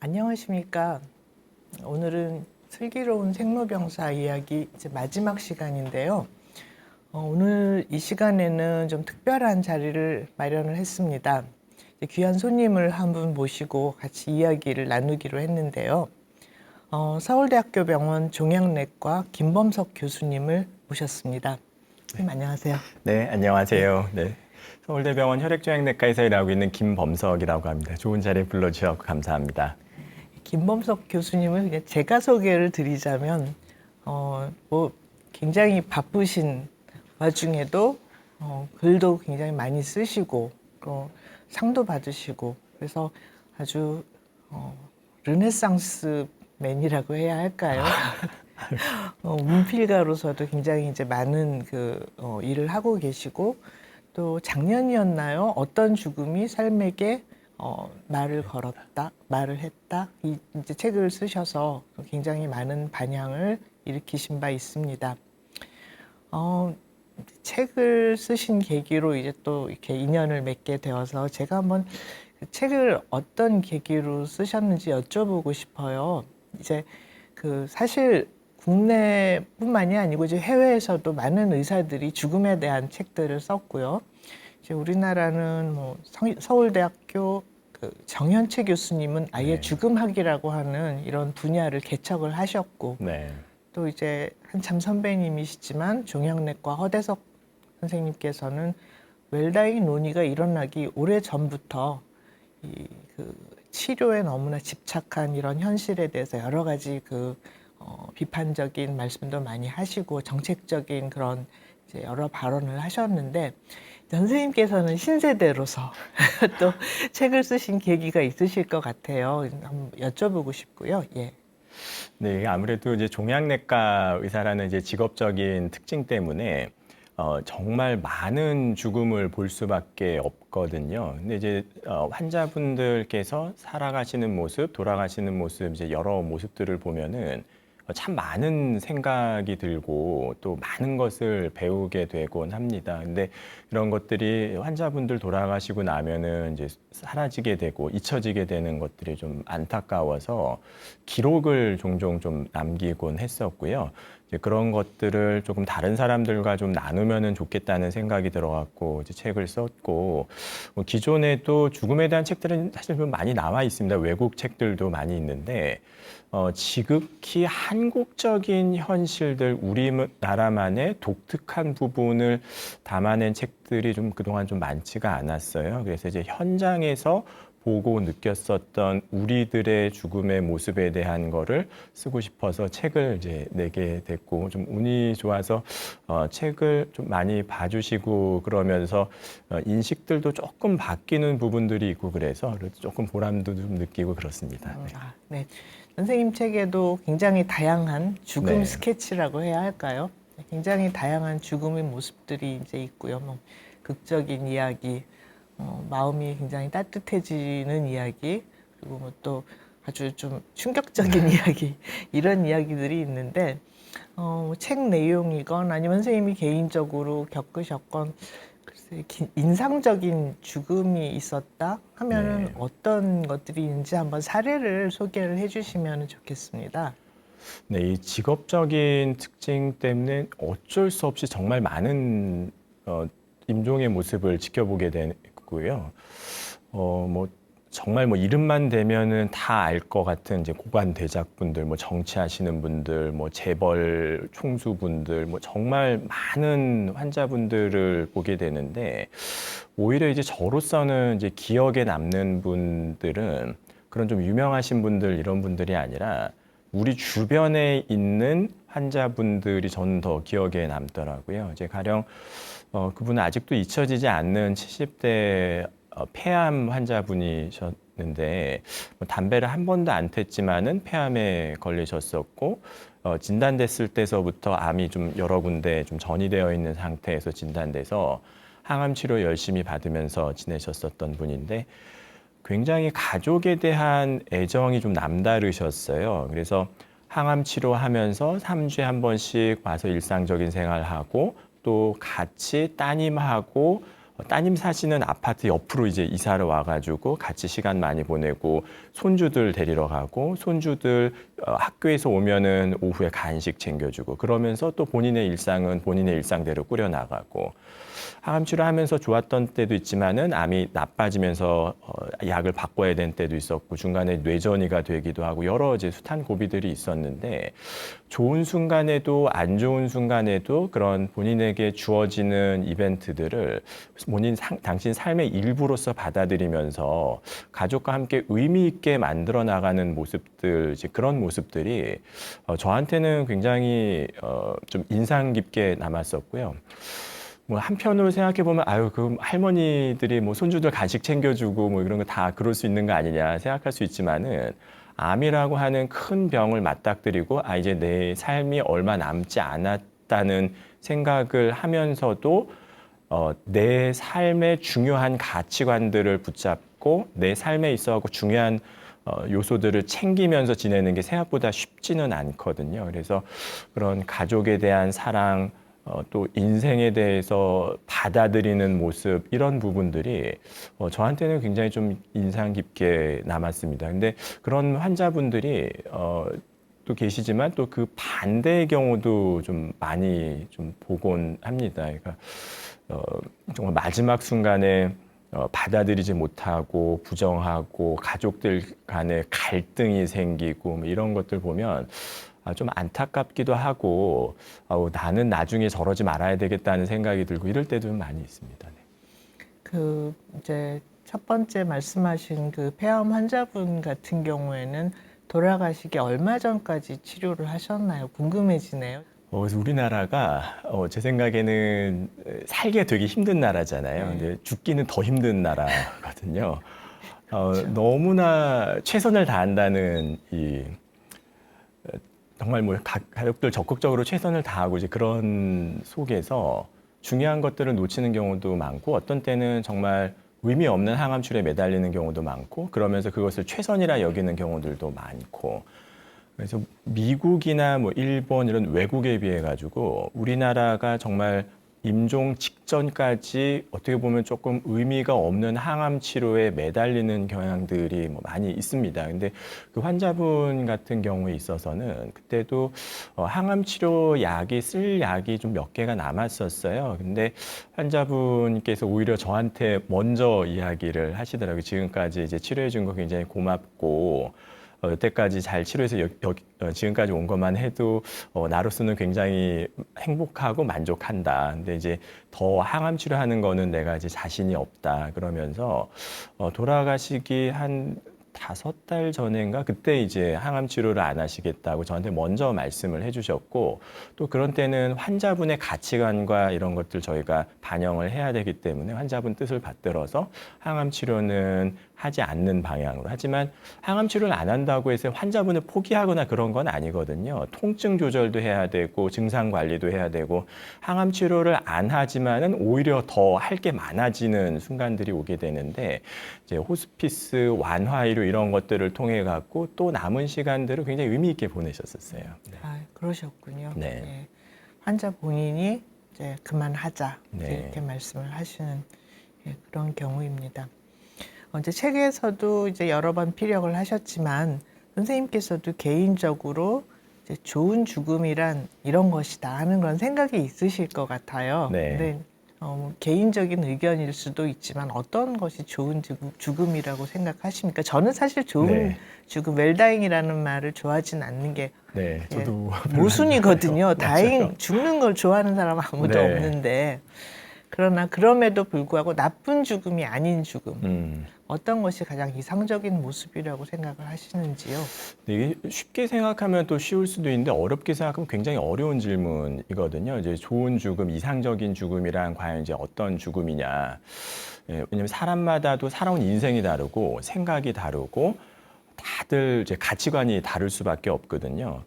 안녕하십니까. 오늘은 슬기로운 생로병사 이야기 이제 마지막 시간인데요. 오늘 이 시간에는 좀 특별한 자리를 마련을 했습니다. 귀한 손님을 한 분 모시고 같이 이야기를 나누기로 했는데요. 서울대학교 병원 종양내과 김범석 교수님을 모셨습니다. 선생님 안녕하세요. 네, 안녕하세요. 네. 서울대병원 혈액종양내과에서 일하고 있는 김범석이라고 합니다. 좋은 자리에 불러주셔서 감사합니다. 김범석 교수님은 그냥 제가 소개를 드리자면 굉장히 바쁘신 와중에도 글도 굉장히 많이 쓰시고 또 상도 받으시고 그래서 아주 르네상스 맨이라고 해야 할까요? 문필가로서도 굉장히 이제 많은 일을 하고 계시고 또 작년이었나요? 어떤 죽음이 삶에게 말을 걸었다, 말을 했다. 이제 책을 쓰셔서 굉장히 많은 반향을 일으키신 바 있습니다. 책을 쓰신 계기로 이제 또 이렇게 인연을 맺게 되어서 제가 한번 그 책을 어떤 계기로 쓰셨는지 여쭤보고 싶어요. 이제 사실 국내뿐만이 아니고 이제 해외에서도 많은 의사들이 죽음에 대한 책들을 썼고요. 이제 우리나라는 뭐 서울대학교 정현채 교수님은 아예 네. 죽음학이라고 하는 이런 분야를 개척을 하셨고 네. 또 이제 한참 선배님이시지만 종양내과 허대석 선생님께서는 웰다이 논의가 일어나기 오래 전부터 치료에 너무나 집착한 이런 현실에 대해서 여러 가지 비판적인 말씀도 많이 하시고 정책적인 그런 이제 여러 발언을 하셨는데 선생님께서는 신세대로서 또 책을 쓰신 계기가 있으실 것 같아요. 한번 여쭤보고 싶고요. 예. 네, 아무래도 이제 종양내과 의사라는 이제 직업적인 특징 때문에 정말 많은 죽음을 볼 수밖에 없거든요. 근데 이제 환자분들께서 살아가시는 모습, 돌아가시는 모습, 이제 여러 모습들을 보면은 참 많은 생각이 들고 또 많은 것을 배우게 되곤 합니다. 근데 이런 것들이 환자분들 돌아가시고 나면은 이제 사라지게 되고 잊혀지게 되는 것들이 좀 안타까워서 기록을 종종 좀 남기곤 했었고요. 이제 그런 것들을 조금 다른 사람들과 좀 나누면은 좋겠다는 생각이 들어갖고 이제 책을 썼고, 기존에도 죽음에 대한 책들은 사실 좀 많이 나와 있습니다. 외국 책들도 많이 있는데 지극히 한국적인 현실들, 우리나라만의 독특한 부분을 담아낸 책들이 좀 그동안 좀 많지가 않았어요. 그래서 이제 현장에서 보고 느꼈었던 우리들의 죽음의 모습에 대한 거를 쓰고 싶어서 책을 이제 내게 됐고, 좀 운이 좋아서 책을 좀 많이 봐주시고 그러면서 인식들도 조금 바뀌는 부분들이 있고 그래서 조금 보람도 좀 느끼고 그렇습니다. 네. 네. 선생님 책에도 굉장히 다양한 죽음 네. 스케치라고 해야 할까요? 굉장히 다양한 죽음의 모습들이 이제 있고요. 뭐 극적인 이야기, 마음이 굉장히 따뜻해지는 이야기, 그리고 뭐 또 아주 좀 충격적인 이야기, 이런 이야기들이 있는데, 책 내용이건 아니면 선생님이 개인적으로 겪으셨건, 글쎄, 인상적인 죽음이 있었다 하면은 네. 어떤 것들이 있는지 한번 사례를 소개를 해주시면 좋겠습니다. 네, 이 직업적인 특징 때문에 어쩔 수 없이 정말 많은 임종의 모습을 지켜보게 됐고요. 뭐 정말 뭐 이름만 대면은 다 알 것 같은 이제 고관 대작분들, 뭐 정치하시는 분들, 뭐 재벌 총수분들, 뭐 정말 많은 환자분들을 보게 되는데 오히려 이제 저로서는 이제 기억에 남는 분들은 그런 좀 유명하신 분들 이런 분들이 아니라 우리 주변에 있는 환자분들이 저는 더 기억에 남더라고요. 이제 가령 그분은 아직도 잊혀지지 않는 70대 폐암 환자분이셨는데 뭐 담배를 한 번도 안 폈지만은 폐암에 걸리셨었고 진단됐을 때서부터 암이 좀 여러 군데 좀 전이되어 있는 상태에서 진단돼서 항암 치료 열심히 받으면서 지내셨었던 분인데 굉장히 가족에 대한 애정이 좀 남다르셨어요. 그래서 항암 치료하면서 3주에 한 번씩 와서 일상적인 생활하고 또 같이 따님하고 따님 사시는 아파트 옆으로 이제 이사를 와가지고 같이 시간 많이 보내고 손주들 데리러 가고 손주들 학교에서 오면은 오후에 간식 챙겨주고 그러면서 또 본인의 일상은 본인의 일상대로 꾸려나가고 항암 치료하면서 좋았던 때도 있지만은 암이 나빠지면서 약을 바꿔야 되는 때도 있었고 중간에 뇌전이가 되기도 하고 여러 이제 숱한 고비들이 있었는데 좋은 순간에도 안 좋은 순간에도 그런 본인에게 주어지는 이벤트들을 당신 삶의 일부로서 받아들이면서 가족과 함께 의미 있게 만들어 나가는 모습들, 이제 그런 모습들이 저한테는 굉장히 좀 인상 깊게 남았었고요. 뭐 한편으로 생각해 보면 아유 그 할머니들이 뭐 손주들 간식 챙겨주고 뭐 이런 거 다 그럴 수 있는 거 아니냐 생각할 수 있지만은 암이라고 하는 큰 병을 맞닥뜨리고 아 이제 내 삶이 얼마 남지 않았다는 생각을 하면서도 내 삶의 중요한 가치관들을 붙잡고 내 삶에 있어서 중요한 요소들을 챙기면서 지내는 게 생각보다 쉽지는 않거든요. 그래서 그런 가족에 대한 사랑, 또 인생에 대해서 받아들이는 모습 이런 부분들이 저한테는 굉장히 좀 인상 깊게 남았습니다. 근데 그런 환자분들이 또 계시지만 또 그 반대의 경우도 좀 많이 좀 보곤 합니다. 그러니까 정말 마지막 순간에 받아들이지 못하고 부정하고 가족들 간에 갈등이 생기고 뭐 이런 것들 보면 좀 안타깝기도 하고 나는 나중에 저러지 말아야 되겠다는 생각이 들고 이럴 때도 좀 많이 있습니다. 네. 그 이제 첫 번째 말씀하신 그 폐암 환자분 같은 경우에는 돌아가시기 얼마 전까지 치료를 하셨나요? 궁금해지네요. 그래서 우리나라가 제 생각에는 살기가 되게 힘든 나라잖아요. 네. 근데 죽기는 더 힘든 나라거든요. 그렇죠. 너무나 최선을 다한다는 이 정말 뭐 가족들 적극적으로 최선을 다하고 이제 그런 속에서 중요한 것들을 놓치는 경우도 많고 어떤 때는 정말 의미 없는 항암 치료에 매달리는 경우도 많고 그러면서 그것을 최선이라 여기는 경우들도 많고 그래서 미국이나 뭐 일본 이런 외국에 비해 가지고 우리나라가 정말 임종 직전까지 어떻게 보면 조금 의미가 없는 항암 치료에 매달리는 경향들이 뭐 많이 있습니다. 근데 그 환자분 같은 경우에 있어서는 그때도 항암 치료 약이 쓸 약이 좀 몇 개가 남았었어요. 근데 환자분께서 오히려 저한테 먼저 이야기를 하시더라고요. 지금까지 이제 치료해 준 거 굉장히 고맙고 여태까지 잘 치료해서 지금까지 온 것만 해도 나로서는 굉장히 행복하고 만족한다. 근데 이제 더 항암 치료하는 거는 내가 이제 자신이 없다. 그러면서 돌아가시기 한 5달 전인가 그때 이제 항암 치료를 안 하시겠다고 저한테 먼저 말씀을 해주셨고 또 그런 때는 환자분의 가치관과 이런 것들 저희가 반영을 해야 되기 때문에 환자분 뜻을 받들어서 항암 치료는 하지 않는 방향으로. 하지만 항암 치료를 안 한다고 해서 환자분을 포기하거나 그런 건 아니거든요. 통증 조절도 해야 되고 증상 관리도 해야 되고 항암 치료를 안 하지만은 오히려 더 할 게 많아지는 순간들이 오게 되는데 이제 호스피스 완화의료 이런 것들을 통해 갖고 또 남은 시간들을 굉장히 의미 있게 보내셨었어요. 네. 아, 그러셨군요. 네. 네. 환자 본인이 이제 그만하자 네. 이렇게 말씀을 하시는 그런 경우입니다. 이제 책에서도 이제 여러 번 피력을 하셨지만 선생님께서도 개인적으로 이제 좋은 죽음이란 이런 것이다 하는 그런 생각이 있으실 것 같아요. 네. 근데 개인적인 의견일 수도 있지만 어떤 것이 좋은 죽음이라고 생각하십니까? 저는 사실 좋은 네. 죽음, 웰다잉이라는 말을 좋아하진 않는 게 네, 저도 모순이거든요. 맞아요. 죽는 걸 좋아하는 사람 아무도 네. 없는데 그러나 그럼에도 불구하고 나쁜 죽음이 아닌 죽음 어떤 것이 가장 이상적인 모습이라고 생각을 하시는지요? 이게 쉽게 생각하면 또 쉬울 수도 있는데 어렵게 생각하면 굉장히 어려운 질문이거든요. 이제 좋은 죽음, 이상적인 죽음이란 과연 이제 어떤 죽음이냐. 예, 왜냐면 사람마다도 살아온 인생이 다르고 생각이 다르고 다들 이제 가치관이 다를 수밖에 없거든요.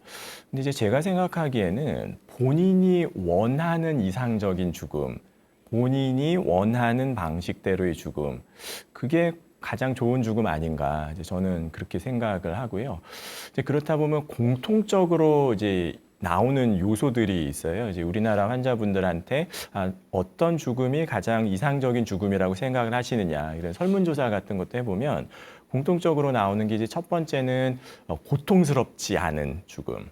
근데 이제 제가 생각하기에는 본인이 원하는 이상적인 죽음, 본인이 원하는 방식대로의 죽음, 그게 가장 좋은 죽음 아닌가 이제 저는 그렇게 생각을 하고요. 이제 그렇다 보면 공통적으로 이제 나오는 요소들이 있어요. 이제 우리나라 환자분들한테 어떤 죽음이 가장 이상적인 죽음이라고 생각을 하시느냐 이런 설문조사 같은 것도 해보면 공통적으로 나오는 게 이제 첫 번째는 고통스럽지 않은 죽음이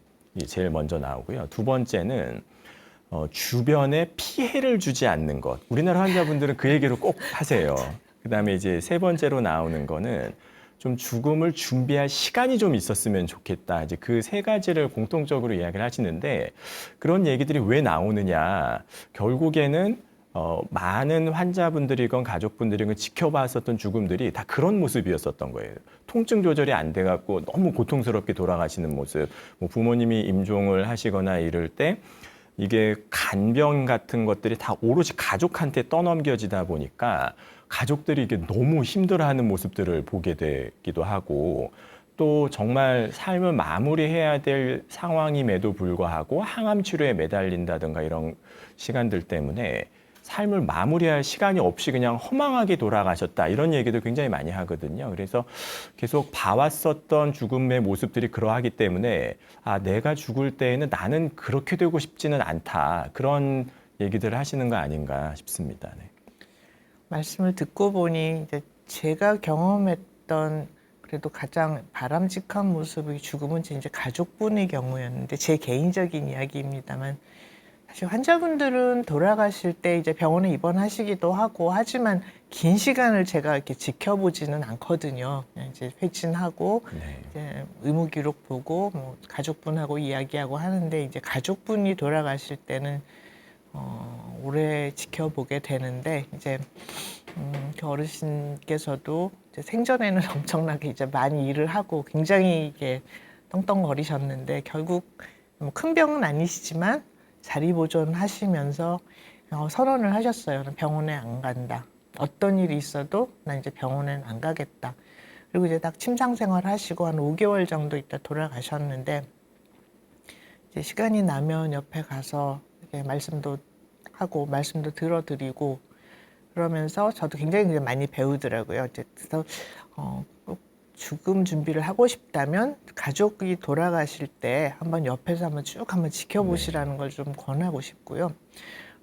제일 먼저 나오고요. 두 번째는 주변에 피해를 주지 않는 것. 우리나라 환자분들은 그 얘기를 꼭 하세요. 그다음에 이제 세 번째로 나오는 거는 좀 죽음을 준비할 시간이 좀 있었으면 좋겠다. 이제 그 세 가지를 공통적으로 이야기를 하시는데 그런 얘기들이 왜 나오느냐. 결국에는 많은 환자분들이건 가족분들이건 지켜봤었던 죽음들이 다 그런 모습이었었던 거예요. 통증 조절이 안 돼갖고 너무 고통스럽게 돌아가시는 모습. 뭐 부모님이 임종을 하시거나 이럴 때 이게 간병 같은 것들이 다 오롯이 가족한테 떠넘겨지다 보니까 가족들이 이게 너무 힘들어하는 모습들을 보게 되기도 하고 또 정말 삶을 마무리해야 될 상황임에도 불구하고 항암 치료에 매달린다든가 이런 시간들 때문에 삶을 마무리할 시간이 없이 그냥 허망하게 돌아가셨다 이런 얘기도 굉장히 많이 하거든요. 그래서 계속 봐왔었던 죽음의 모습들이 그러하기 때문에 내가 죽을 때에는 나는 그렇게 되고 싶지는 않다 그런 얘기들을 하시는 거 아닌가 싶습니다. 네. 말씀을 듣고 보니 이제 제가 경험했던 그래도 가장 바람직한 모습의 죽음은 이제 가족분의 경우였는데 제 개인적인 이야기입니다만 사실 환자분들은 돌아가실 때 이제 병원에 입원하시기도 하고 하지만 긴 시간을 제가 이렇게 지켜보지는 않거든요. 그냥 이제 회진하고 네. 이제 의무 기록 보고 뭐 가족분하고 이야기하고 하는데 이제 가족분이 돌아가실 때는 오래 지켜보게 되는데 이제 그 어르신께서도 이제 생전에는 엄청나게 이제 많이 일을 하고 굉장히 이게 떵떵거리셨는데 결국 뭐 큰 병은 아니시지만 자리 보존하시면서 선언을 하셨어요. 병원에 안 간다. 어떤 일이 있어도 난 이제 병원엔 안 가겠다. 그리고 이제 딱 침상 생활 하시고 한 5개월 정도 있다 돌아가셨는데 이제 시간이 나면 옆에 가서 이렇게 말씀도 하고 말씀도 들어드리고 그러면서 저도 굉장히 많이 배우더라고요. 그래서 꼭 죽음 준비를 하고 싶다면 가족이 돌아가실 때 한번 옆에서 쭉 한번 지켜보시라는 걸 좀 권하고 싶고요.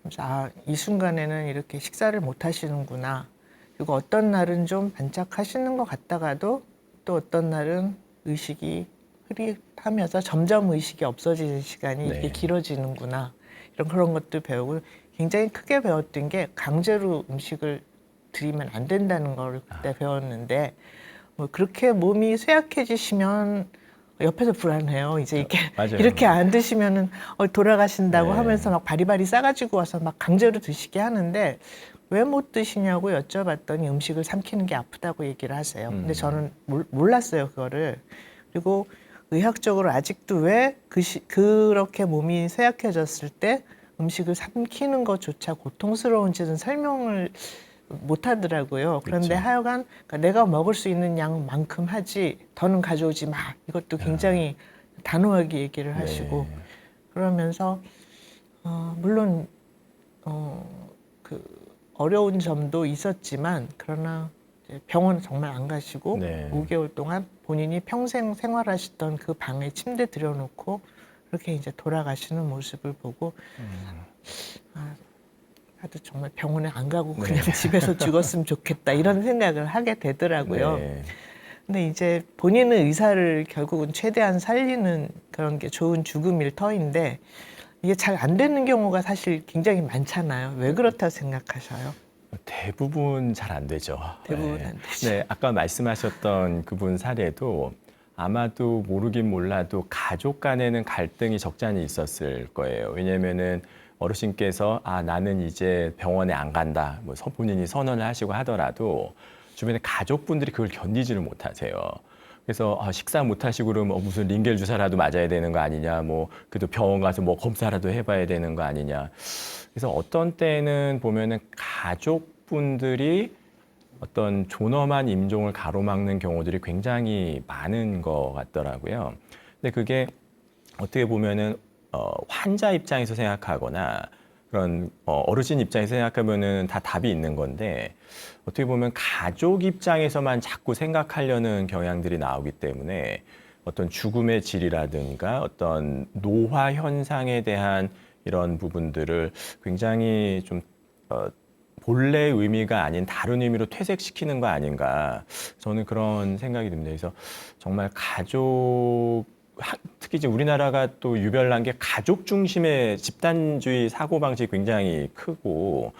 그래서 이 순간에는 이렇게 식사를 못 하시는구나. 그리고 어떤 날은 좀 반짝하시는 것 같다가도 또 어떤 날은 의식이 흐릿하면서 점점 의식이 없어지는 시간이 이렇게 네. 길어지는구나. 그런 것도 배우고 굉장히 크게 배웠던 게 강제로 음식을 드리면 안 된다는 걸 그때 배웠는데 뭐 그렇게 몸이 쇠약해지시면 옆에서 불안해요. 이제 맞아요. 이렇게 안 드시면은 돌아가신다고 네. 하면서 막 바리바리 싸가지고 와서 막 강제로 드시게 하는데 왜 못 드시냐고 여쭤봤더니 음식을 삼키는 게 아프다고 얘기를 하세요. 근데 저는 몰랐어요, 그거를. 그리고 의학적으로 아직도 왜 그렇게 몸이 쇠약해졌을 때 음식을 삼키는 것조차 고통스러운지는 설명을 못 하더라고요. 그런데 그렇죠. 하여간 그러니까 내가 먹을 수 있는 양만큼 하지 더는 가져오지 마. 이것도 굉장히 단호하게 얘기를 하시고 네. 그러면서 물론 그 어려운 점도 있었지만 그러나 이제 병원 정말 안 가시고 네. 5개월 동안 본인이 평생 생활하시던 그 방에 침대 들여놓고 그렇게 이제 돌아가시는 모습을 보고 나도 정말 병원에 안 가고 그냥 집에서 죽었으면 좋겠다 이런 생각을 하게 되더라고요. 네. 근데 이제 본인의 의사를 결국은 최대한 살리는 그런 게 좋은 죽음일 터인데 이게 잘 안 되는 경우가 사실 굉장히 많잖아요. 왜 그렇다 생각하셔요? 대부분 잘 안 되죠. 대부분 네. 안 되죠. 네, 아까 말씀하셨던 그분 사례도 아마도 모르긴 몰라도 가족 간에는 갈등이 적잖이 있었을 거예요. 왜냐면은 어르신께서 나는 이제 병원에 안 간다. 뭐 본인이 선언을 하시고 하더라도 주변에 가족분들이 그걸 견디지를 못하세요. 그래서 식사 못 하시고 그러면 무슨 링겔 주사라도 맞아야 되는 거 아니냐. 뭐 그래도 병원 가서 뭐 검사라도 해봐야 되는 거 아니냐. 그래서 어떤 때는 보면은 가족분들이 어떤 존엄한 임종을 가로막는 경우들이 굉장히 많은 것 같더라고요. 근데 그게 어떻게 보면은 환자 입장에서 생각하거나 그런 어르신 입장에서 생각하면은 다 답이 있는 건데 어떻게 보면 가족 입장에서만 자꾸 생각하려는 경향들이 나오기 때문에 어떤 죽음의 질이라든가 어떤 노화 현상에 대한 이런 부분들을 굉장히 좀 본래의 의미가 아닌 다른 의미로 퇴색시키는 거 아닌가. 저는 그런 생각이 듭니다. 그래서 정말 특히 이제 우리나라가 또 유별난 게 가족 중심의 집단주의 사고방식이 굉장히 크고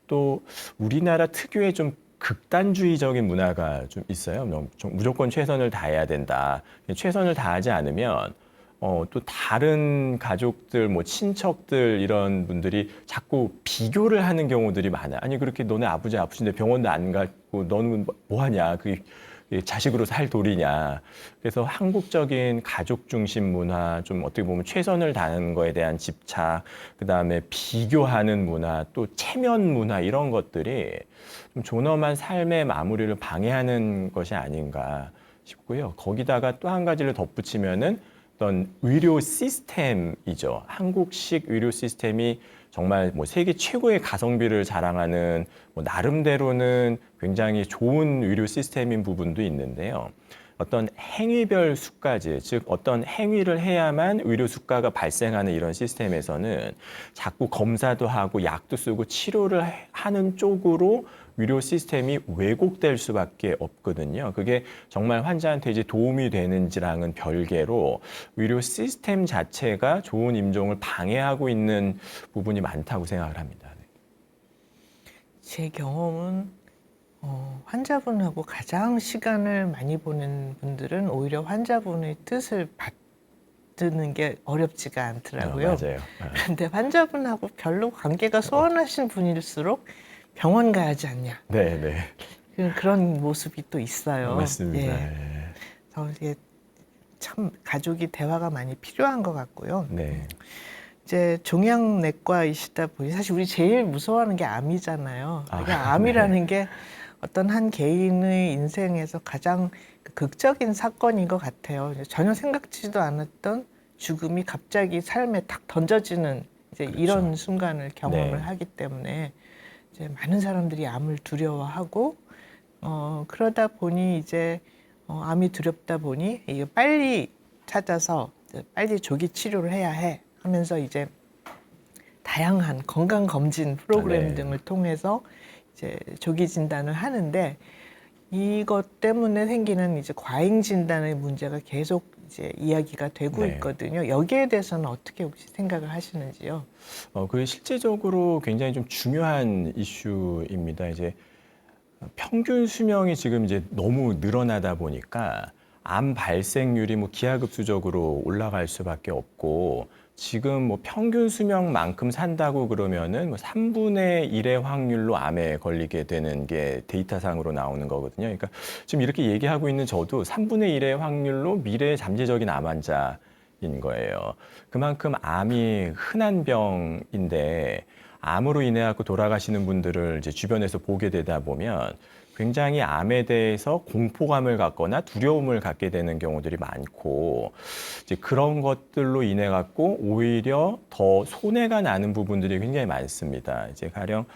또 우리나라 특유의 좀 극단주의적인 문화가 좀 있어요. 무조건 최선을 다해야 된다. 최선을 다하지 않으면 또 다른 가족들, 뭐 친척들 이런 분들이 자꾸 비교를 하는 경우들이 많아요. 아니 그렇게 너네 아버지 아프신데 병원도 안 가고 너는 뭐 하냐? 그 자식으로 살 도리냐? 그래서 한국적인 가족 중심 문화, 좀 어떻게 보면 최선을 다하는 거에 대한 집착, 그 다음에 비교하는 문화, 또 체면 문화 이런 것들이 좀 존엄한 삶의 마무리를 방해하는 것이 아닌가 싶고요. 거기다가 또 한 가지를 덧붙이면은 어떤 의료 시스템이죠. 한국식 의료 시스템이 정말 뭐 세계 최고의 가성비를 자랑하는 뭐 나름대로는 굉장히 좋은 의료 시스템인 부분도 있는데요. 어떤 행위별 수가제, 즉 어떤 행위를 해야만 의료 수가가 발생하는 이런 시스템에서는 자꾸 검사도 하고 약도 쓰고 치료를 하는 쪽으로 의료 시스템이 왜곡될 수밖에 없거든요. 그게 정말 환자한테 이제 도움이 되는지랑은 별개로 의료 시스템 자체가 좋은 임종을 방해하고 있는 부분이 많다고 생각을 합니다. 제 경험은 환자분하고 가장 시간을 많이 보낸 분들은 오히려 환자분의 뜻을 받드는 게 어렵지가 않더라고요. 맞아요. 그런데 환자분하고 별로 관계가 소원하신 분일수록 병원 가야 하지 않냐. 네, 네. 그런 모습이 또 있어요. 맞습니다. 예. 그래서 이게 참 가족이 대화가 많이 필요한 것 같고요. 네. 이제 종양내과이시다 보니 사실 우리 제일 무서워하는 게 암이잖아요. 이게 네. 암이라는 게 어떤 한 개인의 인생에서 가장 극적인 사건인 것 같아요. 전혀 생각지도 않았던 죽음이 갑자기 삶에 탁 던져지는 이제 그렇죠. 이런 순간을 경험을 네. 하기 때문에 이제 많은 사람들이 암을 두려워하고 그러다 보니 이제 암이 두렵다 보니 이게 빨리 찾아서 빨리 조기 치료를 해야 해 하면서 이제 다양한 건강 검진 프로그램 네. 등을 통해서 이제 조기 진단을 하는데 이것 때문에 생기는 이제 과잉 진단의 문제가 계속 이제 이야기가 되고 네. 있거든요. 여기에 대해서는 어떻게 혹시 생각을 하시는지요? 그게 실제적으로 굉장히 좀 중요한 이슈입니다. 이제 평균 수명이 지금 이제 너무 늘어나다 보니까 암 발생률이 뭐 기하급수적으로 올라갈 수밖에 없고 지금 뭐 평균 수명만큼 산다고 그러면은 뭐 3분의 1의 확률로 암에 걸리게 되는 게 데이터상으로 나오는 거거든요. 그러니까 지금 이렇게 얘기하고 있는 저도 3분의 1의 확률로 미래의 잠재적인 암 환자인 거예요. 그만큼 암이 흔한 병인데 암으로 인해 갖고 돌아가시는 분들을 이제 주변에서 보게 되다 보면 굉장히 암에 대해서 공포감을 갖거나 두려움을 갖게 되는 경우들이 많고 이제 그런 것들로 인해 갖고 오히려 더 손해가 나는 부분들이 굉장히 많습니다. 이제 가령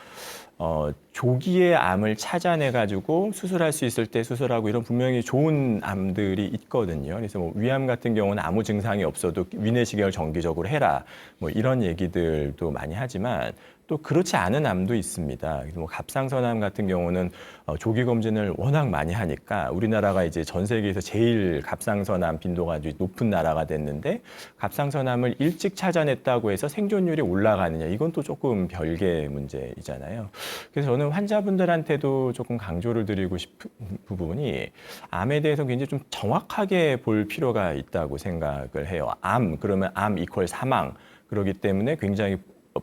조기에 암을 찾아내 가지고 수술할 수 있을 때 수술하고 이런 분명히 좋은 암들이 있거든요. 그래서 뭐 위암 같은 경우는 아무 증상이 없어도 위내시경을 정기적으로 해라. 뭐 이런 얘기들도 많이 하지만 또 그렇지 않은 암도 있습니다. 그래서 뭐 갑상선암 같은 경우는 조기 검진을 워낙 많이 하니까 우리나라가 이제 전 세계에서 제일 갑상선암 빈도가 아주 높은 나라가 됐는데 갑상선암을 일찍 찾아냈다고 해서 생존율이 올라가느냐 이건 또 조금 별개의 문제이잖아요. 그래서 저는 환자분들한테도 조금 강조를 드리고 싶은 부분이 암에 대해서 굉장히 좀 정확하게 볼 필요가 있다고 생각을 해요. 암 그러면 암 이퀄 사망 그렇기 때문에 굉장히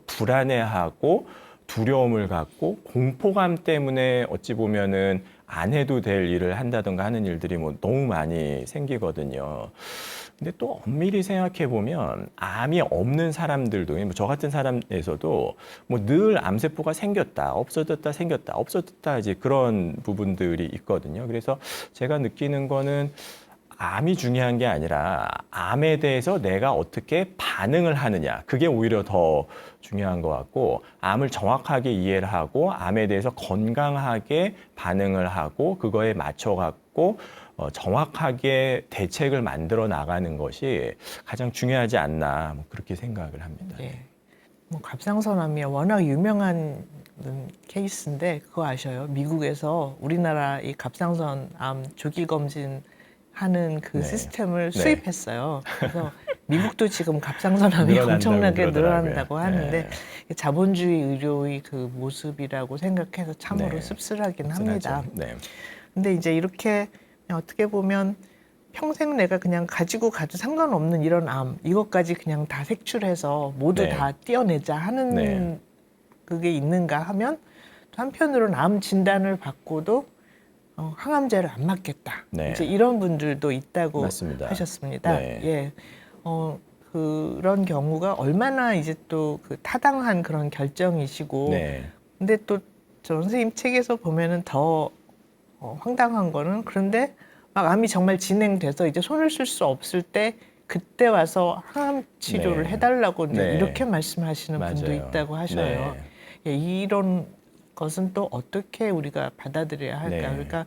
불안해하고 두려움을 갖고 공포감 때문에 어찌 보면은 안 해도 될 일을 한다든가 하는 일들이 뭐 너무 많이 생기거든요. 근데 또 엄밀히 생각해 보면 암이 없는 사람들도 저 같은 사람에서도 뭐 늘 암세포가 생겼다, 없어졌다, 생겼다, 없어졌다 이제 그런 부분들이 있거든요. 그래서 제가 느끼는 거는 암이 중요한 게 아니라 암에 대해서 내가 어떻게 반응을 하느냐. 그게 오히려 더 중요한 것 같고 암을 정확하게 이해를 하고 암에 대해서 건강하게 반응을 하고 그거에 맞춰갖고 정확하게 대책을 만들어 나가는 것이 가장 중요하지 않나 뭐 그렇게 생각을 합니다. 예. 뭐 갑상선암이 워낙 유명한 케이스인데 그거 아셔요? 미국에서 우리나라 이 갑상선암 조기 검진 하는 그 네. 시스템을 네. 수입했어요. 그래서 미국도 지금 갑상선암이 늘어난다고 엄청나게 그러더라고요. 늘어난다고 하는데 네. 자본주의 의료의 그 모습이라고 생각해서 참으로 네. 씁쓸하긴 합니다. 네. 근데 이제 이렇게 그냥 어떻게 보면 평생 내가 그냥 가지고 가도 상관없는 이런 암, 이것까지 그냥 다 색출해서 모두 네. 다 떼어내자 하는 네. 그게 있는가 하면 또 한편으로는 암 진단을 받고도 항암제를 안 맞겠다. 네. 이제 이런 분들도 있다고 맞습니다. 하셨습니다. 네. 예. 그런 경우가 얼마나 이제 또 그 타당한 그런 결정이시고 네. 근데 또 저 선생님 책에서 보면은 더 황당한 거는 그런데 막 암이 정말 진행돼서 이제 손을 쓸 수 없을 때 그때 와서 항암 치료를 네. 해달라고 이제 네. 이렇게 말씀하시는 분도 맞아요. 있다고 하셔요. 네. 예, 이런 것은 또 어떻게 우리가 받아들여야 할까? 네. 그러니까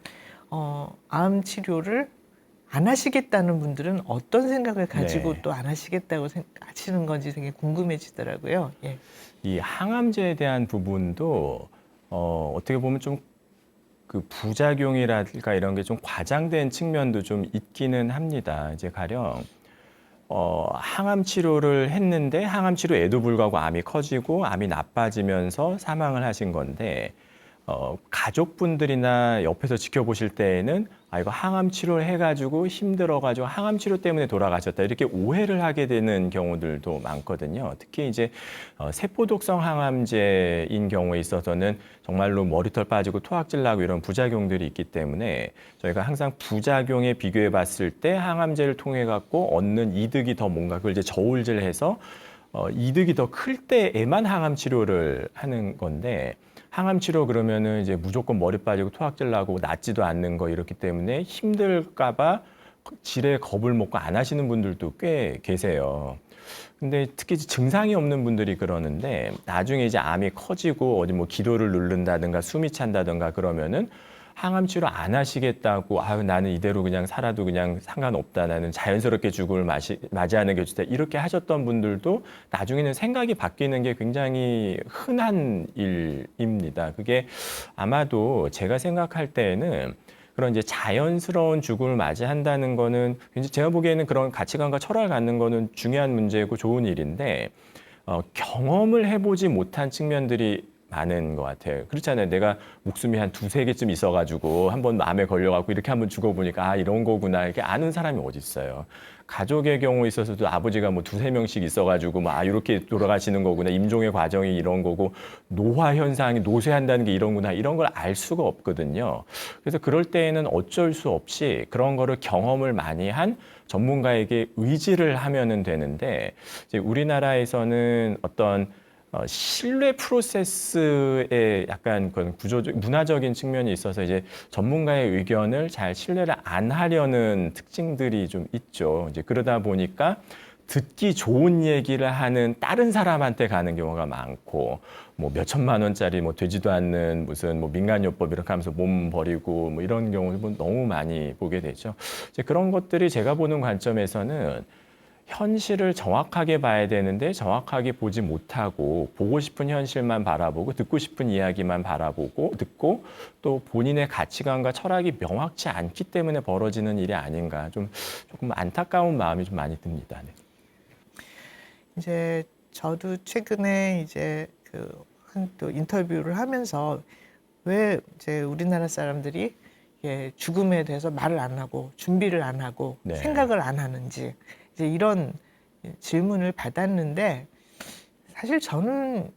암 치료를 안 하시겠다는 분들은 어떤 생각을 가지고 네. 또 안 하시겠다고 하시는 건지 되게 궁금해지더라고요. 예. 이 항암제에 대한 부분도 어떻게 보면 좀 그 부작용이랄까 이런 게 좀 과장된 측면도 좀 있기는 합니다. 이제 가령 항암 치료를 했는데 항암 치료에도 불구하고 암이 커지고 암이 나빠지면서 사망을 하신 건데 가족분들이나 옆에서 지켜보실 때에는 아 이거 항암 치료를 해가지고 힘들어가지고 항암 치료 때문에 돌아가셨다 이렇게 오해를 하게 되는 경우들도 많거든요. 특히 이제 세포독성 항암제인 경우에 있어서는 정말로 머리털 빠지고 토악질 나고 이런 부작용들이 있기 때문에 저희가 항상 부작용에 비교해 봤을 때 항암제를 통해 갖고 얻는 이득이 더 뭔가 그걸 이제 저울질해서 이득이 더 클 때에만 항암 치료를 하는 건데 항암 치료 그러면은 이제 무조건 머리 빠지고 토악질 나고 낫지도 않는 거 이렇기 때문에 힘들까봐 지레 겁을 먹고 안 하시는 분들도 꽤 계세요. 근데 특히 증상이 없는 분들이 그러는데 나중에 이제 암이 커지고 어디 뭐 기도를 누른다든가 숨이 찬다든가 그러면은 항암 치료 안 하시겠다고 아유 나는 이대로 그냥 살아도 그냥 상관없다 나는 자연스럽게 죽음을 맞이하는 게 좋다 이렇게 하셨던 분들도 나중에는 생각이 바뀌는 게 굉장히 흔한 일입니다. 그게 아마도 제가 생각할 때에는 그런 이제 자연스러운 죽음을 맞이한다는 거는 이제 제가 보기에는 그런 가치관과 철학을 갖는 거는 중요한 문제고 좋은 일인데 경험을 해보지 못한 측면들이 많은 것 같아요. 그렇잖아요. 내가 목숨이 한 두세 개쯤 있어가지고 한번 암에 걸려갖고 이렇게 한번 죽어보니까 아 이런 거구나 이렇게 아는 사람이 어디 있어요. 가족의 경우에 있어서도 아버지가 뭐 두세 명씩 있어가지고 뭐 아 이렇게 돌아가시는 거구나 임종의 과정이 이런 거고 노화 현상이 노쇠한다는 게 이런구나 이런 걸 알 수가 없거든요. 그래서 그럴 때에는 어쩔 수 없이 그런 거를 경험을 많이 한 전문가에게 의지를 하면은 되는데 이제 우리나라에서는 어떤 신뢰 프로세스에 약간 그런 문화적인 측면이 있어서 이제 전문가의 의견을 잘 신뢰를 안 하려는 특징들이 좀 있죠. 이제 그러다 보니까 듣기 좋은 얘기를 하는 다른 사람한테 가는 경우가 많고 뭐 몇천만 원짜리 뭐 되지도 않는 무슨 뭐 민간요법 이렇게 하면서 몸 버리고 뭐 이런 경우를 너무 많이 보게 되죠. 이제 그런 것들이 제가 보는 관점에서는 현실을 정확하게 봐야 되는데 정확하게 보지 못하고 보고 싶은 현실만 바라보고 듣고 싶은 이야기만 바라보고 듣고 또 본인의 가치관과 철학이 명확치 않기 때문에 벌어지는 일이 아닌가 조금 안타까운 마음이 좀 많이 듭니다. 네. 이제 저도 최근에 이제 한 또 인터뷰를 하면서 왜 이제 우리나라 사람들이 죽음에 대해서 말을 안 하고 준비를 안 하고 네. 생각을 안 하는지 이제 이런 질문을 받았는데 사실 저는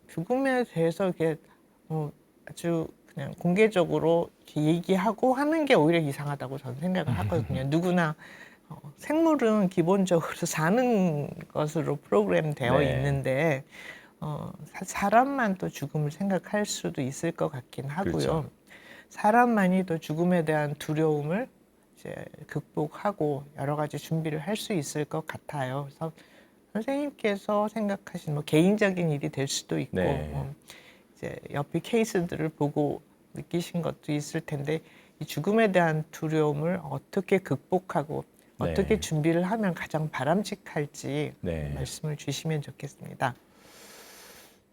죽음에 대해서 이렇게 아주 그냥 공개적으로 이렇게 얘기하고 하는 게 오히려 이상하다고 저는 생각을 하거든요. 누구나 생물은 기본적으로 사는 것으로 프로그램 되어 네. 있는데 사람만 또 죽음을 생각할 수도 있을 것 같긴 하고요. 그렇죠. 사람만이 또 죽음에 대한 두려움을 이제 극복하고 여러 가지 준비를 할 수 있을 것 같아요. 그래서 선생님께서 생각하시는 뭐 개인적인 일이 될 수도 있고 네. 이제 옆의 케이스들을 보고 느끼신 것도 있을 텐데 이 죽음에 대한 두려움을 어떻게 극복하고 어떻게 네. 준비를 하면 가장 바람직할지 네. 말씀을 주시면 좋겠습니다.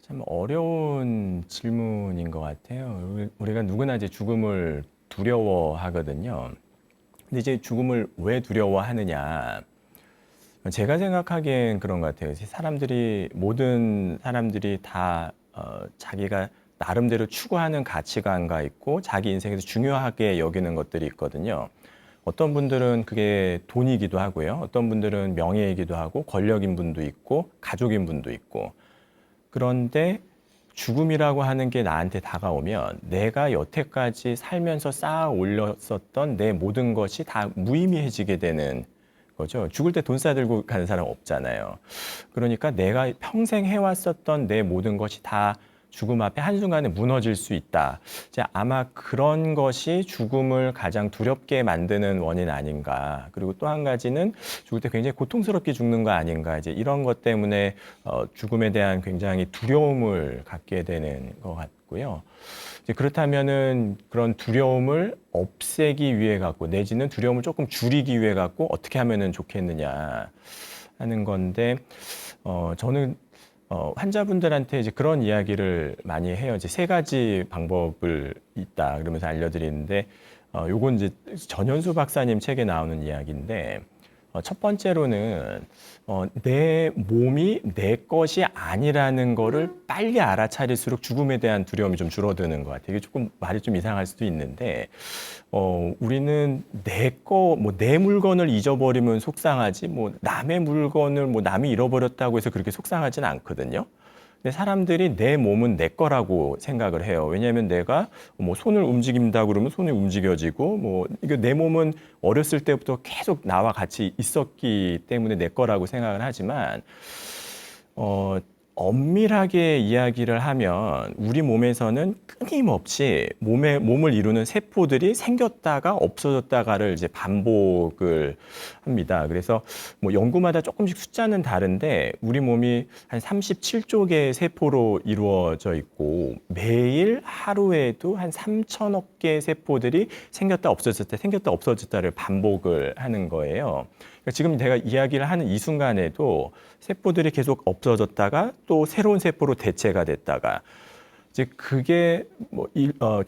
참 어려운 질문인 것 같아요. 우리가 누구나 이제 죽음을 두려워하거든요. 근데 이제 죽음을 왜 두려워하느냐? 제가 생각하기엔 그런 것 같아요. 모든 사람들이 다 자기가 나름대로 추구하는 가치관과 있고 자기 인생에서 중요하게 여기는 것들이 있거든요. 어떤 분들은 그게 돈이기도 하고요. 어떤 분들은 명예이기도 하고 권력인 분도 있고 가족인 분도 있고. 그런데 죽음이라고 하는 게 나한테 다가오면 내가 여태까지 살면서 쌓아 올렸었던 내 모든 것이 다 무의미해지게 되는 거죠. 죽을 때 돈 싸들고 가는 사람 없잖아요. 그러니까 내가 평생 해왔었던 내 모든 것이 다 죽음 앞에 한순간에 무너질 수 있다. 이제 아마 그런 것이 죽음을 가장 두렵게 만드는 원인 아닌가. 그리고 또 한 가지는 죽을 때 굉장히 고통스럽게 죽는 거 아닌가. 이제 이런 것 때문에 죽음에 대한 굉장히 두려움을 갖게 되는 것 같고요. 이제 그렇다면은 그런 두려움을 없애기 위해 갖고 내지는 두려움을 조금 줄이기 위해 갖고 어떻게 하면은 좋겠느냐 하는 건데 저는 환자분들한테 이제 그런 이야기를 많이 해요. 이제 세 가지 방법을 있다 그러면서 알려드리는데 요건 이제 전현수 박사님 책에 나오는 이야기인데 첫 번째로는 내 몸이 내 것이 아니라는 거를 빨리 알아차릴수록 죽음에 대한 두려움이 좀 줄어드는 것 같아요. 이게 조금 말이 좀 이상할 수도 있는데 우리는 내 물건을 잊어버리면 속상하지 뭐 남의 물건을 뭐 남이 잃어버렸다고 해서 그렇게 속상하지는 않거든요. 근데 사람들이 내 몸은 내 거라고 생각을 해요. 왜냐하면 내가 뭐 손을 움직인다 그러면 손이 움직여지고 뭐 이게 내 몸은 어렸을 때부터 계속 나와 같이 있었기 때문에 내 거라고 생각을 하지만 엄밀하게 이야기를 하면 우리 몸에서는 끊임없이 몸을 이루는 세포들이 생겼다가 없어졌다가를 이제 반복을 합니다. 그래서 뭐 연구마다 조금씩 숫자는 다른데 우리 몸이 한 37조 개의 세포로 이루어져 있고 매일 하루에도 한 3천억 개의 세포들이 생겼다 없어졌다 생겼다 없어졌다를 반복을 하는 거예요. 그러니까 지금 내가 이야기를 하는 이 순간에도 세포들이 계속 없어졌다가 또 새로운 세포로 대체가 됐다가 이제 그게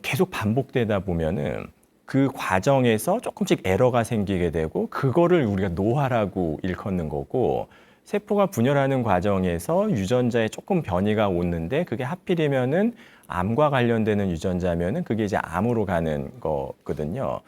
계속 반복되다 보면은 그 과정에서 조금씩 에러가 생기게 되고 그거를 우리가 노화라고 일컫는 거고 세포가 분열하는 과정에서 유전자에 조금 변이가 오는데 그게 하필이면은 암과 관련되는 유전자면은 그게 이제 암으로 가는 거거든요.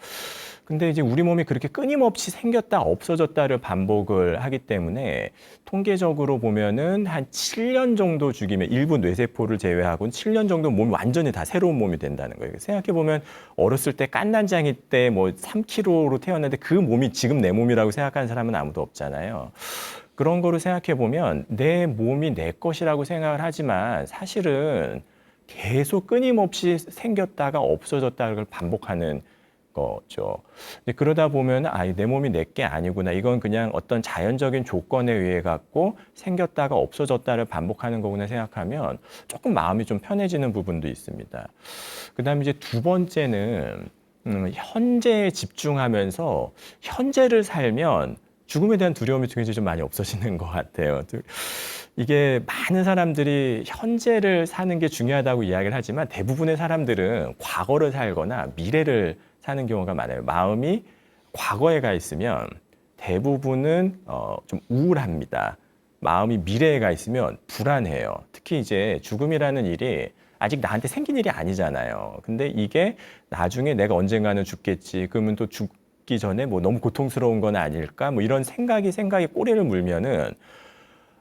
근데 이제 우리 몸이 그렇게 끊임없이 생겼다 없어졌다를 반복을 하기 때문에 통계적으로 보면은 한 7년 정도 죽이면 일부 뇌세포를 제외하고는 7년 정도 몸이 완전히 다 새로운 몸이 된다는 거예요. 생각해 보면 어렸을 때 깐난장이 때 뭐 3kg로 태어났는데 그 몸이 지금 내 몸이라고 생각하는 사람은 아무도 없잖아요. 그런 거로 생각해 보면 내 몸이 내 것이라고 생각을 하지만 사실은 계속 끊임없이 생겼다가 없어졌다를 반복하는 거죠. 그러다 보면 내 몸이 내 게 아니구나. 이건 그냥 어떤 자연적인 조건에 의해 갖고 생겼다가 없어졌다를 반복하는 거구나 생각하면 조금 마음이 좀 편해지는 부분도 있습니다. 그다음에 이제 두 번째는 현재에 집중하면서 현재를 살면 죽음에 대한 두려움이 굉장히 좀 많이 없어지는 것 같아요. 이게 많은 사람들이 현재를 사는 게 중요하다고 이야기를 하지만 대부분의 사람들은 과거를 살거나 미래를 사는 경우가 많아요. 마음이 과거에 가 있으면 대부분은 좀 우울합니다. 마음이 미래에 가 있으면 불안해요. 특히 이제 죽음이라는 일이 아직 나한테 생긴 일이 아니잖아요. 근데 이게 나중에 내가 언젠가는 죽겠지. 그러면 또 죽기 전에 뭐 너무 고통스러운 건 아닐까? 뭐 이런 생각이 꼬리를 물면은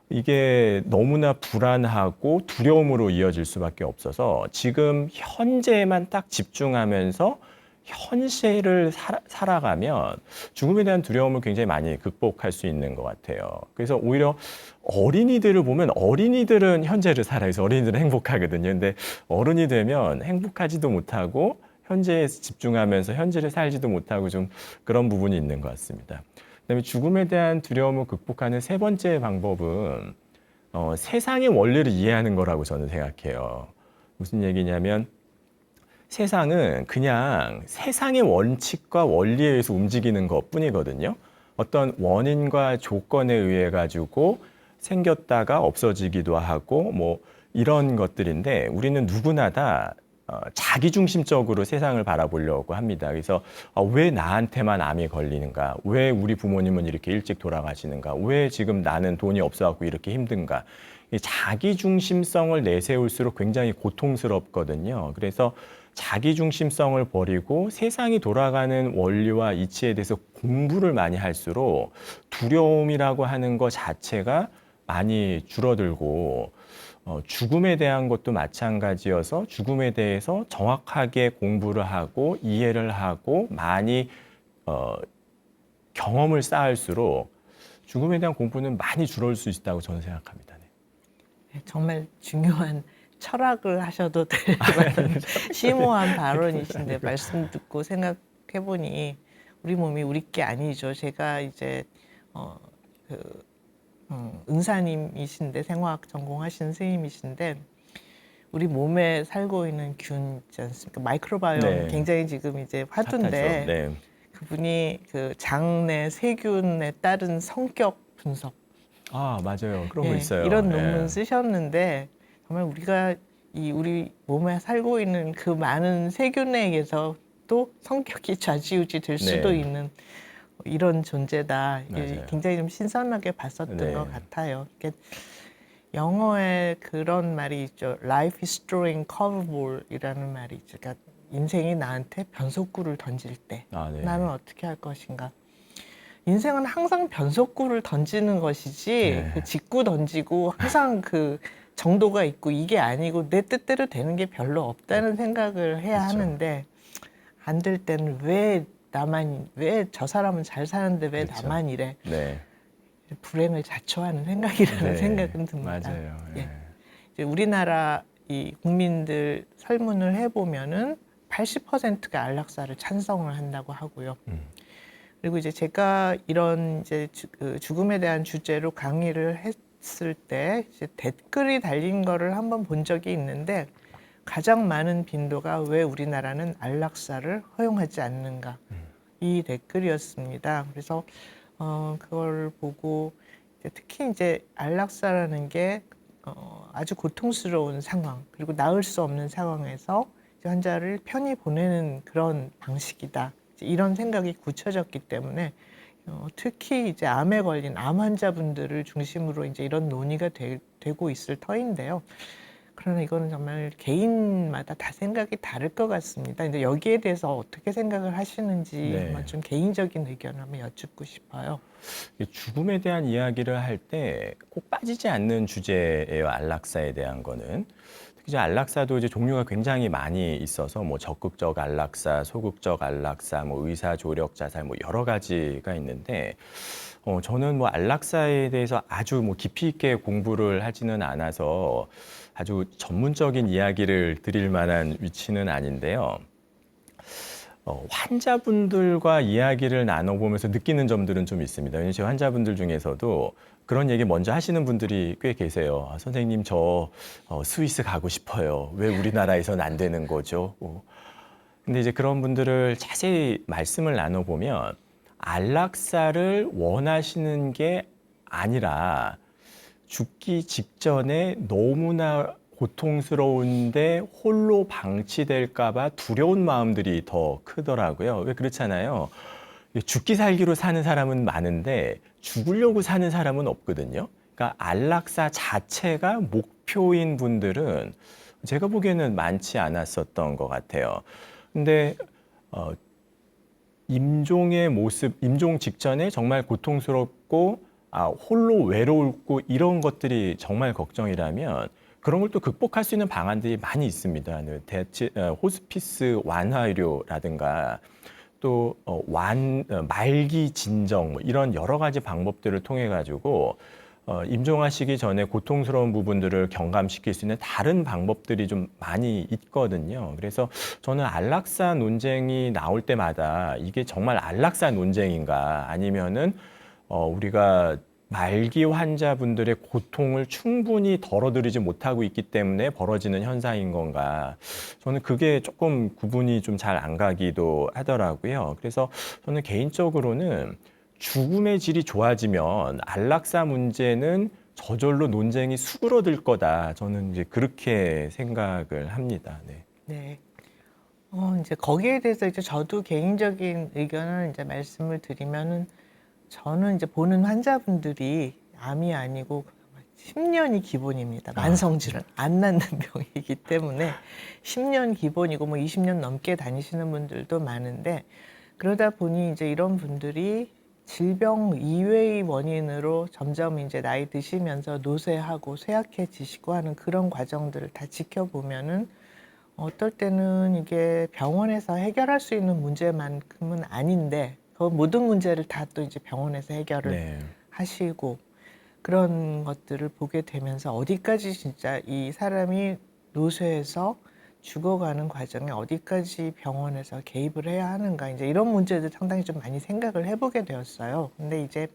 이게 너무나 불안하고 두려움으로 이어질 수밖에 없어서 지금 현재에만 딱 집중하면서 현실을 살아가면 죽음에 대한 두려움을 굉장히 많이 극복할 수 있는 것 같아요. 그래서 오히려 어린이들을 보면 어린이들은 현재를 살아요. 그래서 어린이들은 행복하거든요. 근데 어른이 되면 행복하지도 못하고 현재에 집중하면서 현재를 살지도 못하고 좀 그런 부분이 있는 것 같습니다. 그다음에 죽음에 대한 두려움을 극복하는 세 번째 방법은 세상의 원리를 이해하는 거라고 저는 생각해요. 무슨 얘기냐면 세상은 그냥 세상의 원칙과 원리에 의해서 움직이는 것뿐이거든요. 어떤 원인과 조건에 의해 가지고 생겼다가 없어지기도 하고 뭐 이런 것들인데 우리는 누구나 다 자기중심적으로 세상을 바라보려고 합니다. 그래서 왜 나한테만 암이 걸리는가? 왜 우리 부모님은 이렇게 일찍 돌아가시는가? 왜 지금 나는 돈이 없어갖고 이렇게 힘든가? 이 자기중심성을 내세울수록 굉장히 고통스럽거든요. 그래서 자기중심성을 버리고 세상이 돌아가는 원리와 이치에 대해서 공부를 많이 할수록 두려움이라고 하는 것 자체가 많이 줄어들고 죽음에 대한 것도 마찬가지여서 죽음에 대해서 정확하게 공부를 하고 이해를 하고 많이 경험을 쌓을수록 죽음에 대한 공부는 많이 줄어들 수 있다고 저는 생각합니다. 네, 정말 중요한 철학을 하셔도 될 만한 심오한 발언이신데 말씀 듣고 생각해 보니 우리 몸이 우리 게 아니죠. 제가 이제 은사님이신데 생화학 전공하신 스님이신데 우리 몸에 살고 있는 균 있지 않습니까? 마이크로바이옴 네. 굉장히 지금 이제 화두인데 네. 그분이 그 장내 세균에 따른 성격 분석 아, 맞아요. 그런 거 예, 있어요. 이런 예. 논문 쓰셨는데 정말 우리가 이 우리 몸에 살고 있는 그 많은 세균에 의해서 또 성격이 좌지우지 될 수도 네. 있는 이런 존재다. 맞아요. 굉장히 좀 신선하게 봤었던 네. 것 같아요. 영어에 그런 말이 있죠. Life is throwing curveball이라는 말이 있죠. 그러니까 인생이 나한테 변속구를 던질 때 네. 나는 어떻게 할 것인가. 인생은 항상 변속구를 던지는 것이지 네. 그 직구 던지고 항상 그 정도가 있고 이게 아니고 내 뜻대로 되는 게 별로 없다는 생각을 해야 그렇죠. 하는데 안 될 때는 왜 저 사람은 잘 사는데 왜 그렇죠. 나만 이래. 네. 불행을 자초하는 생각이라는 네. 생각은 듭니다. 맞아요. 예. 이제 우리나라 이 국민들 설문을 해보면은 80%가 안락사를 찬성을 한다고 하고요. 그리고 이제 제가 이런 이제 죽음에 대한 주제로 강의를 했을 때 이제 댓글이 달린 거를 한번 본 적이 있는데 가장 많은 빈도가 왜 우리나라는 안락사를 허용하지 않는가 이 댓글이었습니다. 그래서 그걸 보고 특히 이제 안락사라는 게 아주 고통스러운 상황 그리고 나을 수 없는 상황에서 이제 환자를 편히 보내는 그런 방식이다. 이런 생각이 굳혀졌기 때문에 특히 이제 암에 걸린 암 환자분들을 중심으로 이제 이런 논의가 되고 있을 터인데요. 그러나 이거는 정말 개인마다 다 생각이 다를 것 같습니다. 근데 여기에 대해서 어떻게 생각을 하시는지 네. 한번 좀 개인적인 의견을 한번 여쭙고 싶어요. 죽음에 대한 이야기를 할 때 꼭 빠지지 않는 주제예요. 안락사에 대한 거는. 특히 이제 안락사도 이제 종류가 굉장히 많이 있어서 뭐 적극적 안락사, 소극적 안락사, 뭐 의사 조력 자살 뭐 여러 가지가 있는데 저는 뭐 안락사에 대해서 아주 뭐 깊이 있게 공부를 하지는 않아서 아주 전문적인 이야기를 드릴 만한 위치는 아닌데요. 환자분들과 이야기를 나눠보면서 느끼는 점들은 좀 있습니다. 왜냐하면 제 환자분들 중에서도 그런 얘기 먼저 하시는 분들이 꽤 계세요. 선생님, 저 스위스 가고 싶어요. 왜 우리나라에서는 안 되는 거죠? 근데 이제 그런 분들을 자세히 말씀을 나눠보면 안락사를 원하시는 게 아니라 죽기 직전에 너무나 고통스러운데 홀로 방치될까봐 두려운 마음들이 더 크더라고요. 왜 그렇잖아요. 죽기 살기로 사는 사람은 많은데 죽으려고 사는 사람은 없거든요. 그러니까 안락사 자체가 목표인 분들은 제가 보기에는 많지 않았었던 것 같아요. 근데 임종의 모습, 임종 직전에 정말 고통스럽고 홀로 외로울고 이런 것들이 정말 걱정이라면 그런 걸 또 극복할 수 있는 방안들이 많이 있습니다. 호스피스 완화의료라든가 또 말기 진정 뭐 이런 여러 가지 방법들을 통해 가지고 임종하시기 전에 고통스러운 부분들을 경감시킬 수 있는 다른 방법들이 좀 많이 있거든요. 그래서 저는 안락사 논쟁이 나올 때마다 이게 정말 안락사 논쟁인가 아니면은 우리가 말기 환자분들의 고통을 충분히 덜어드리지 못하고 있기 때문에 벌어지는 현상인 건가. 저는 그게 조금 구분이 좀 잘 안 가기도 하더라고요. 그래서 저는 개인적으로는 죽음의 질이 좋아지면 안락사 문제는 저절로 논쟁이 수그러들 거다. 저는 이제 그렇게 생각을 합니다. 네. 네. 이제 거기에 대해서 이제 저도 개인적인 의견을 이제 말씀을 드리면은 저는 이제 보는 환자분들이 암이 아니고 10년이 기본입니다. 만성질은 안 낫는 병이기 때문에 10년 기본이고 뭐 20년 넘게 다니시는 분들도 많은데 그러다 보니 이제 이런 분들이 질병 이외의 원인으로 점점 이제 나이 드시면서 노쇠하고 쇠약해지시고 하는 그런 과정들을 다 지켜보면은 어떨 때는 이게 병원에서 해결할 수 있는 문제만큼은 아닌데 그 모든 문제를 다 또 이제 병원에서 해결을 네. 하시고 그런 것들을 보게 되면서 어디까지 진짜 이 사람이 노쇠해서 죽어가는 과정에 어디까지 병원에서 개입을 해야 하는가 이제 이런 문제들 상당히 좀 많이 생각을 해보게 되었어요. 근데 이제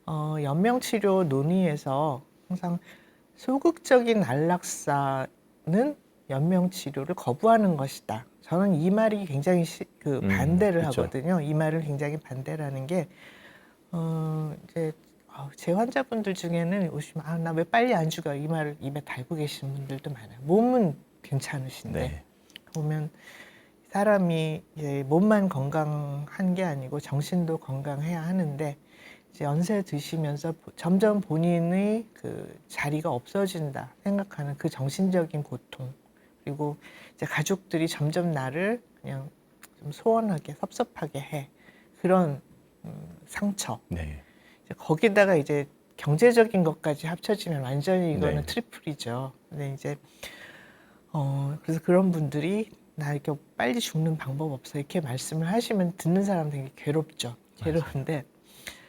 연명치료 논의에서 항상 소극적인 안락사는 연명치료를 거부하는 것이다. 저는 이 말이 굉장히 반대를 그쵸. 하거든요. 이 말을 굉장히 반대라는 게 이제 제 환자분들 중에는 오시면 나 왜 빨리 안 죽어 이 말을 입에 달고 계시는 분들도 많아요. 몸은 괜찮으신데 네. 보면 사람이 이제 몸만 건강한 게 아니고 정신도 건강해야 하는데 이제 연세 드시면서 점점 본인의 그 자리가 없어진다 생각하는 그 정신적인 고통 그리고 이제 가족들이 점점 나를 그냥 좀 소원하게 섭섭하게 해 그런 상처 네. 이제 거기다가 이제 경제적인 것까지 합쳐지면 완전히 이거는 네. 트리플이죠. 근데 이제 그래서 그런 분들이 나 이렇게 빨리 죽는 방법 없어 이렇게 말씀을 하시면 듣는 사람 되게 괴롭죠. 괴로운데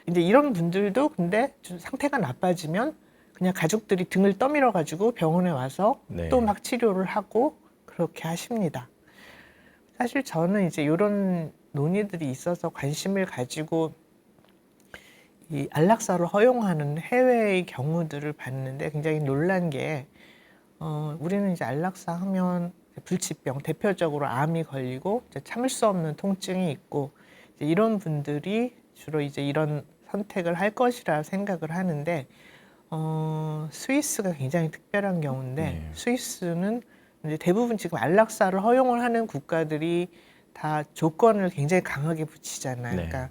이제 이런 분들도 근데 좀 상태가 나빠지면 그냥 가족들이 등을 떠밀어 가지고 병원에 와서 네. 또 막 치료를 하고 그렇게 하십니다. 사실 저는 이제 이런 논의들이 있어서 관심을 가지고 이 안락사를 허용하는 해외의 경우들을 봤는데 굉장히 놀란 게 우리는 이제 안락사 하면 불치병, 대표적으로 암이 걸리고 이제 참을 수 없는 통증이 있고 이제 이런 분들이 주로 이제 이런 선택을 할 것이라 생각을 하는데 스위스가 굉장히 특별한 경우인데 네. 스위스는 이제 대부분 지금 안락사를 허용을 하는 국가들이 다 조건을 굉장히 강하게 붙이잖아요. 네. 그러니까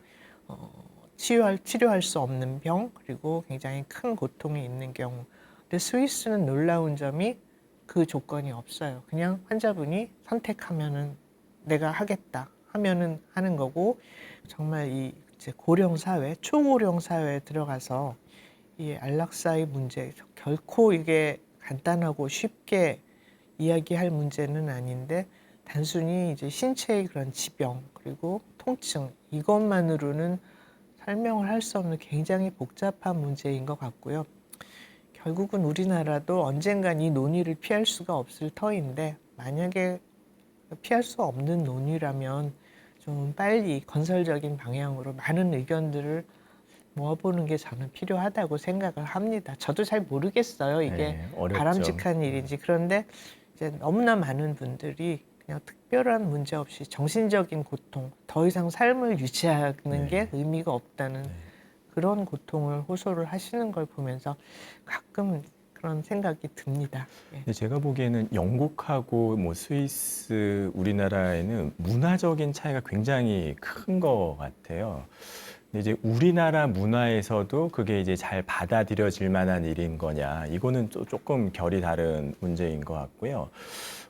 치료할 수 없는 병 그리고 굉장히 큰 고통이 있는 경우. 근데 스위스는 놀라운 점이 그 조건이 없어요. 그냥 환자분이 선택하면은 내가 하겠다 하면은 하는 거고 정말 이 이제 고령 사회, 초고령 사회에 들어가서 이 안락사의 문제 결코 이게 간단하고 쉽게 이야기할 문제는 아닌데 단순히 이제 신체의 그런 지병 그리고 통증 이것만으로는 설명을 할 수 없는 굉장히 복잡한 문제인 것 같고요. 결국은 우리나라도 언젠간 이 논의를 피할 수가 없을 터인데 만약에 피할 수 없는 논의라면 좀 빨리 건설적인 방향으로 많은 의견들을 모아보는 게 저는 필요하다고 생각을 합니다. 저도 잘 모르겠어요. 이게 네. 어렵죠. 바람직한 일인지. 그런데 이제 너무나 많은 분들이 그냥 특별한 문제 없이 정신적인 고통, 더 이상 삶을 유지하는 네. 게 의미가 없다는 그런 고통을 호소를 하시는 걸 보면서 가끔 그런 생각이 듭니다. 예. 근데 제가 보기에는 영국하고 뭐 스위스, 우리나라에는 문화적인 차이가 굉장히 큰 것 같아요. 근데 이제 우리나라 문화에서도 그게 이제 잘 받아들여질 만한 일인 거냐, 이거는 또 조금 결이 다른 문제인 것 같고요.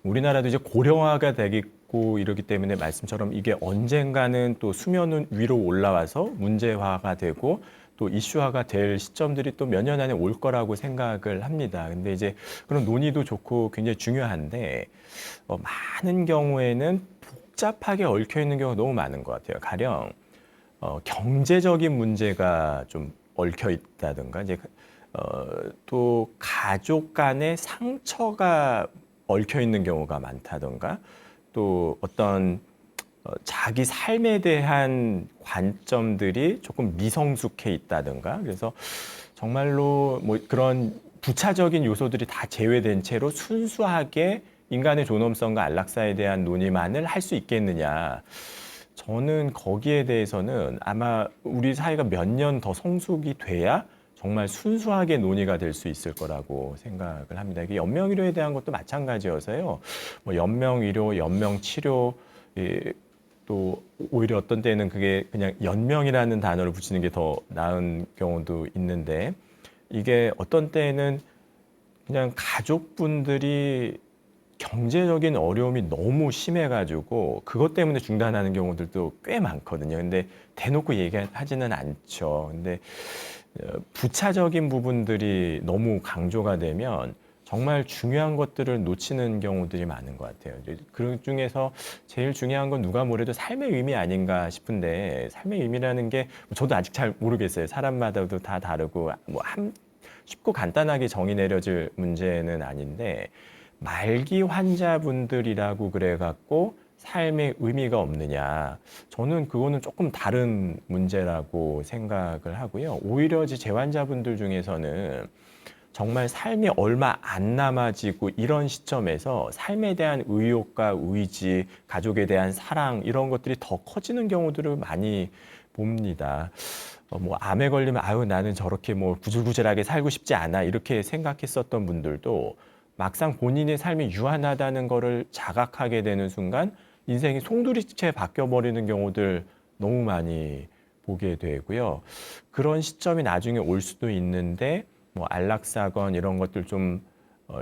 우리나라도 이제 고령화가 되고 이러기 때문에 말씀처럼 이게 언젠가는 또 수면 위로 올라와서 문제화가 되고 또 이슈화가 될 시점들이 또 몇 년 안에 올 거라고 생각을 합니다. 근데 이제 그런 논의도 좋고 굉장히 중요한데 많은 경우에는 복잡하게 얽혀 있는 경우가 너무 많은 것 같아요. 가령 경제적인 문제가 좀 얽혀 있다든가 이제 또 가족 간의 상처가 얽혀 있는 경우가 많다던가 또 어떤 자기 삶에 대한 관점들이 조금 미성숙해 있다든가 그래서 정말로 뭐 그런 부차적인 요소들이 다 제외된 채로 순수하게 인간의 존엄성과 안락사에 대한 논의만을 할 수 있겠느냐. 저는 거기에 대해서는 아마 우리 사회가 몇 년 더 성숙이 돼야 정말 순수하게 논의가 될 수 있을 거라고 생각을 합니다. 이게 연명의료에 대한 것도 마찬가지여서요. 뭐 연명의료, 연명치료, 또 오히려 어떤 때는 그게 그냥 연명이라는 단어를 붙이는 게 더 나은 경우도 있는데 이게 어떤 때는 그냥 가족분들이 경제적인 어려움이 너무 심해가지고 그것 때문에 중단하는 경우들도 꽤 많거든요. 근데 대놓고 얘기하지는 않죠. 근데 부차적인 부분들이 너무 강조가 되면 정말 중요한 것들을 놓치는 경우들이 많은 것 같아요. 그 중에서 제일 중요한 건 누가 뭐래도 삶의 의미 아닌가 싶은데 삶의 의미라는 게 저도 아직 잘 모르겠어요. 사람마다도 다 다르고 뭐 쉽고 간단하게 정의 내려질 문제는 아닌데 말기 환자분들이라고 그래갖고 삶의 의미가 없느냐. 저는 그거는 조금 다른 문제라고 생각을 하고요. 오히려 제 환자분들 중에서는 정말 삶이 얼마 안 남아지고 이런 시점에서 삶에 대한 의욕과 의지, 가족에 대한 사랑 이런 것들이 더 커지는 경우들을 많이 봅니다. 뭐 암에 걸리면 아유 나는 저렇게 뭐 구질구질하게 살고 싶지 않아 이렇게 생각했었던 분들도 막상 본인의 삶이 유한하다는 거를 자각하게 되는 순간 인생이 송두리째 바뀌어 버리는 경우들 너무 많이 보게 되고요. 그런 시점이 나중에 올 수도 있는데 뭐 안락사건 이런 것들 좀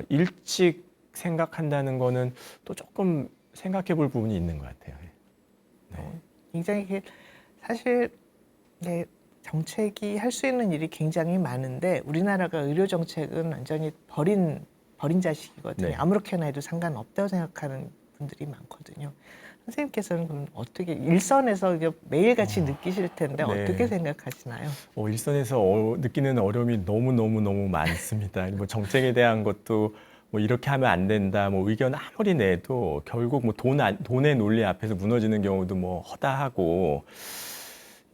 일찍 생각한다는 거는 또 조금 생각해 볼 부분이 있는 것 같아요. 네. 굉장히 사실 네, 정책이 할 수 있는 일이 굉장히 많은데 우리나라가 의료 정책은 완전히 버린 자식이거든요. 네. 아무렇게나 해도 상관없다고 생각하는 분들이 많거든요. 선생님께서는 그럼 어떻게 일선에서 이제 매일같이 느끼실 텐데 네. 어떻게 생각하시나요? 일선에서 느끼는 어려움이 너무 많습니다. 뭐 정책에 대한 것도 뭐 이렇게 하면 안 된다, 뭐 의견 아무리 내도 결국 뭐 돈의 논리 앞에서 무너지는 경우도 뭐 허다하고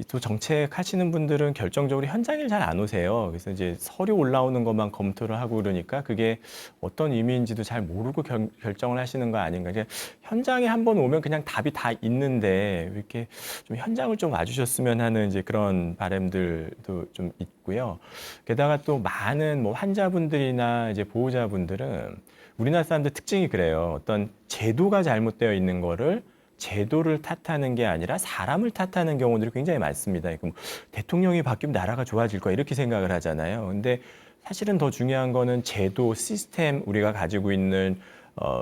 또 정책 하시는 분들은 결정적으로 현장에 잘 안 오세요. 그래서 이제 서류 올라오는 것만 검토를 하고 그러니까 그게 어떤 의미인지도 잘 모르고 결정을 하시는 거 아닌가. 그냥 현장에 한번 오면 그냥 답이 다 있는데 이렇게 좀 현장을 좀 와주셨으면 하는 이제 그런 바람들도 좀 있고요. 게다가 또 많은 뭐 환자분들이나 이제 보호자분들은 우리나라 사람들 특징이 그래요. 어떤 제도가 잘못되어 있는 거를 제도를 탓하는 게 아니라 사람을 탓하는 경우들이 굉장히 많습니다. 뭐 대통령이 바뀌면 나라가 좋아질 거야 이렇게 생각을 하잖아요. 근데 사실은 더 중요한 거는 제도, 시스템, 우리가 가지고 있는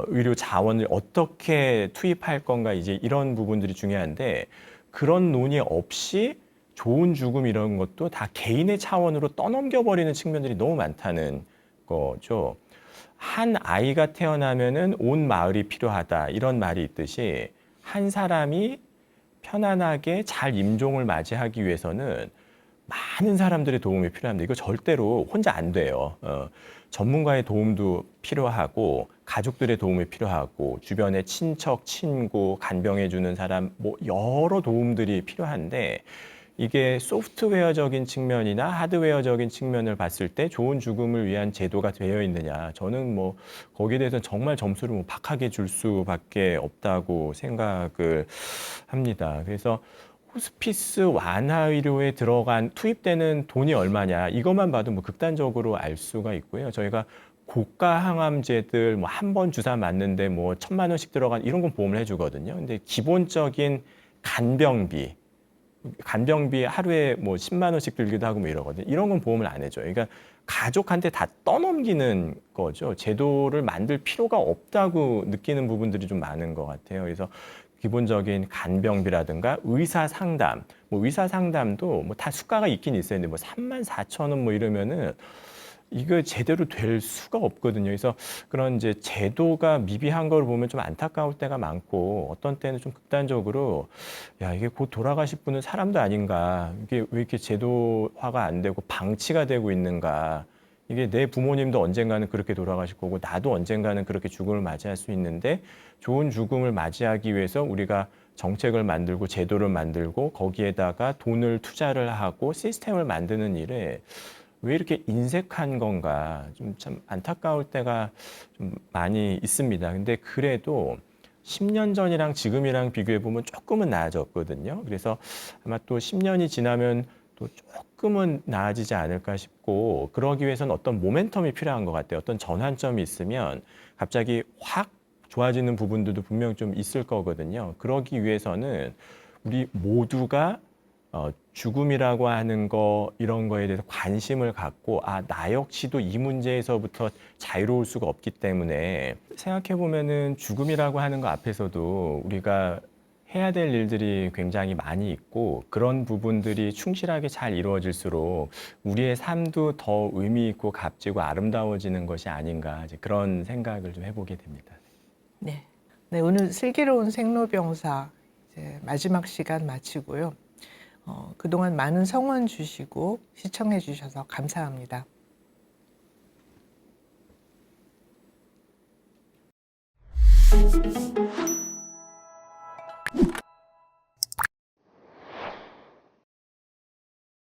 의료 자원을 어떻게 투입할 건가 이제 이런 부분들이 중요한데 그런 논의 없이 좋은 죽음 이런 것도 다 개인의 차원으로 떠넘겨 버리는 측면들이 너무 많다는 거죠. 한 아이가 태어나면은 온 마을이 필요하다 이런 말이 있듯이 한 사람이 편안하게 잘 임종을 맞이하기 위해서는 많은 사람들의 도움이 필요합니다. 이거 절대로 혼자 안 돼요. 전문가의 도움도 필요하고 가족들의 도움이 필요하고 주변의 친척, 친구, 간병해 주는 사람 뭐 여러 도움들이 필요한데 이게 소프트웨어적인 측면이나 하드웨어적인 측면을 봤을 때 좋은 죽음을 위한 제도가 되어 있느냐. 저는 뭐 거기에 대해서는 정말 점수를 뭐 박하게 줄 수밖에 없다고 생각을 합니다. 그래서 호스피스 완화 의료에 투입되는 돈이 얼마냐. 이것만 봐도 뭐 극단적으로 알 수가 있고요. 저희가 고가 항암제들 뭐 한 번 주사 맞는데 뭐 1,000만 원씩 들어간 이런 건 보험을 해주거든요. 근데 기본적인 간병비 하루에 뭐 10만 원씩 들기도 하고 뭐 이러거든요. 이런 건 보험을 안 해줘요. 그러니까 가족한테 다 떠넘기는 거죠. 제도를 만들 필요가 없다고 느끼는 부분들이 좀 많은 것 같아요. 그래서 기본적인 간병비라든가 의사 상담, 뭐 의사 상담도 뭐 다 수가가 있긴 있어요. 근데 뭐 34,000원 뭐 이러면은 이거 제대로 될 수가 없거든요. 그래서 그런 이제 제도가 미비한 걸 보면 좀 안타까울 때가 많고 어떤 때는 좀 극단적으로 야, 이게 곧 돌아가실 분은 사람도 아닌가. 이게 왜 이렇게 제도화가 안 되고 방치가 되고 있는가. 이게 내 부모님도 언젠가는 그렇게 돌아가실 거고 나도 언젠가는 그렇게 죽음을 맞이할 수 있는데 좋은 죽음을 맞이하기 위해서 우리가 정책을 만들고 제도를 만들고 거기에다가 돈을 투자를 하고 시스템을 만드는 일에 왜 이렇게 인색한 건가 좀 참 안타까울 때가 좀 많이 있습니다. 근데 그래도 10년 전이랑 지금이랑 비교해 보면 조금은 나아졌거든요. 그래서 아마 또 10년이 지나면 또 조금은 나아지지 않을까 싶고 그러기 위해서는 어떤 모멘텀이 필요한 것 같아요. 어떤 전환점이 있으면 갑자기 확 좋아지는 부분들도 분명 좀 있을 거거든요. 그러기 위해서는 우리 모두가 죽음이라고 하는 거 이런 거에 대해서 관심을 갖고 나 역시도 이 문제에서부터 자유로울 수가 없기 때문에 생각해 보면은 죽음이라고 하는 거 앞에서도 우리가 해야 될 일들이 굉장히 많이 있고 그런 부분들이 충실하게 잘 이루어질수록 우리의 삶도 더 의미 있고 값지고 아름다워지는 것이 아닌가 이제 그런 생각을 좀 해보게 됩니다. 네. 네, 오늘 슬기로운 생로병사 이제 마지막 시간 마치고요. 그동안 많은 성원 주시고 시청해 주셔서 감사합니다.